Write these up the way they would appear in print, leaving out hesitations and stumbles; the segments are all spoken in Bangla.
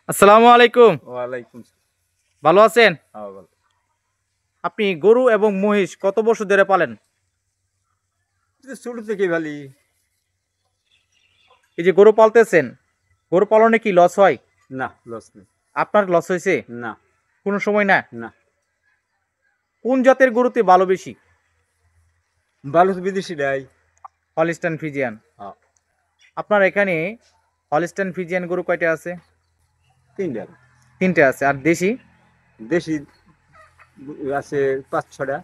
আসসালামু আলাইকুম। ওয়ালাইকুম ভালো আছেন? সালাম। আপনি গরু এবং মহিষ কত বছর ধরে পালেন? ছোট থেকে ভালি এই যে গরু পালতেছেন, গরু পালনে কি লস হয়? না, লস নেই। আপনার লস হয়েছে? না, কোনো সময় না? না। কোন জাতের গরুতে ভালো বেশি? ভালো তো বিদেশি নাই। Holstein Friesian. হ্যাঁ, আপনার এখানে হলিস্টাইন ফ্রিজিয়ান গরু কয়টা আছে? তিনটা। তিনটে আছে। আর দেশি? দেশি আছে ৫-৬টা,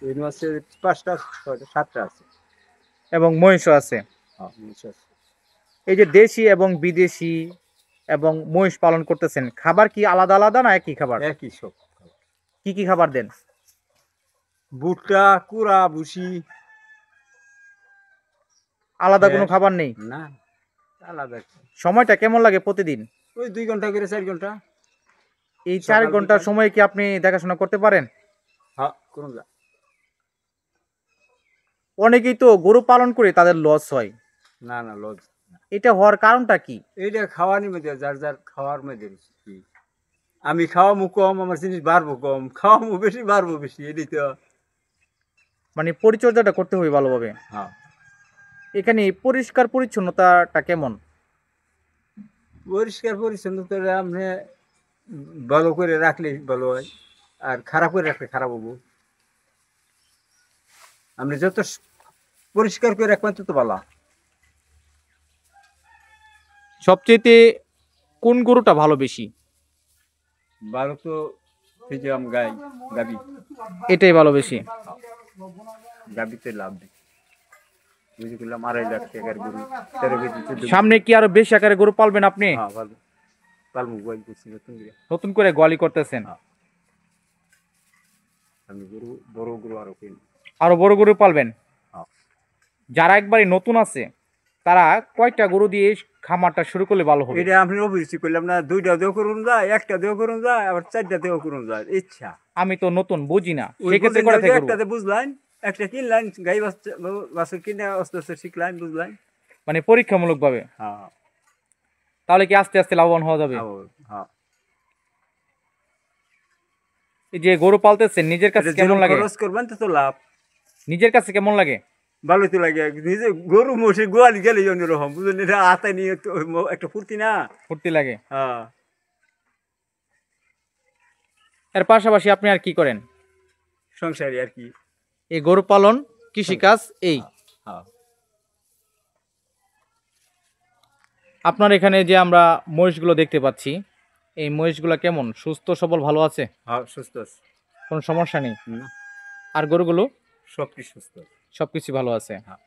এগুলো আছে ৫টা, ৬টা, ৭টা আছে। এবং মহিষও আছে। হ্যাঁ, নিশ্চয় আছে। এই যে দেশি এবং বিদেশি এবং মহিষ পালন করতেছেন, খাবার কি আলাদা আলাদা না একই খাবার? একই সব। কি কি খাবার দেন? ভুট্টা, কুড়া, ভুসি। আলাদা কোনো খাবার নেই? না, আলাদা। সময়টা কেমন লাগে প্রতিদিন? ওই ২ ঘন্টা করে ৪ ঘন্টা। এই ৪ সকাল ঘন্টার বিকাল। সময় কি আপনি দেখাশোনা করতে পারেন? হ্যাঁ, কোনো যা। অনেকেই তো গরু পালন করে তাদের লস হয়। না, না, লজ। এটা হওয়ার কারণটা কি? এইটা খাওয়ার মধ্যে, যার যার খাওয়ার মধ্যে কি। আমি খাওয়ামু কম, আমার জিনিস বাড়বো কম, খাওয়ামু বেশি, বাড়বো বেশি, এটাই তো। মানে পরিচর্যাটা করতে হবে ভালোভাবে। হ্যাঁ, এখানে পরিষ্কার পরিচ্ছন্নতাটা কেমন? পরিষ্কার পরিচ্ছন্নতা আপনি ভালো করে রাখলে ভালো হয়, আর খারাপ করে রাখলে খারাপ হবো। আপনি যত পরিষ্কার করে রাখবেন তত ভালো। সবচেয়েতে কোন গরুটা ভালো বেশি? ভালো তো এই যে গাই, গাবি। এটাই ভালো বেশি। গাবিতে লাভ নেই, বুঝে করলাম ২.৫ লাখ টাকার গরু, ১৩ কেজি ১৪ কেজি। সামনে কি আরো বেশি আকারে গরু পালবেন আপনি? হ্যাঁ, ভালো। পালমু গোয়াল করছি নতুন করে। নতুন করে গোয়ালি করতেছেন? হ্যাঁ, আমি গরু, বড় গরু আরো কিনি। আরো বড় গরু পালবেন? হ্যাঁ। যারা একবারই নতুন আছে তারা কয়টা গরু দিয়ে খামারটা শুরু করলে ভালো হবে? এটা আপনি অভিরুচি করলাম না, ২টা দেও করুন যায়, একটা দেও করুন যায়, আবার ৪টা দেও করুন যায়, ইচ্ছা। আমি তো নতুন বুঝি না, ওই সেক্ষেত্রে বুঝেন কয়টা না যে থেকে করবো? একটাতে বুঝলেন, একটা কিনলেন, গাই বাছুর কিনে আস্তে আস্তে শিখলেন, বুঝলেন। মানে পরীক্ষামূলক ভাবে? হ্যাঁ, তাহলে কি আস্তে আস্তে লাভবান হওয়া যাবে? হ্যাঁ। এই যে গরু পালতেছেন নিজের কাছে এটা কেমন যেরকম লাগে? খরচ করবেন তত লাভ। নিজের কাছে কেমন লাগে? ভালোই তো লাগে, নিজে গরু মহিষ গোয়ালি গেলে অন্যরকম, বুঝলেন। এটা হাতে নিয়ে তো একটা ফুর্তি না। ফুর্তি লাগে। হ্যাঁ, এর পাশাপাশি আপনি আর কি করেন? সংসারী আর কি। এই গরু পালন, কৃষিকাজ এই। হ্যাঁ, আপনার এখানে যে আমরা মহিষগুলো দেখতে পাচ্ছি, এই মহিষগুলো কেমন, সুস্থ সবল ভালো আছে? হ্যাঁ, সুস্থ আছে। কোনো সমস্যা নেই? না, আর গরুগুলো? সব কিছু সুস্থ আছে। সবকিছু ভালো আছে? হ্যাঁ।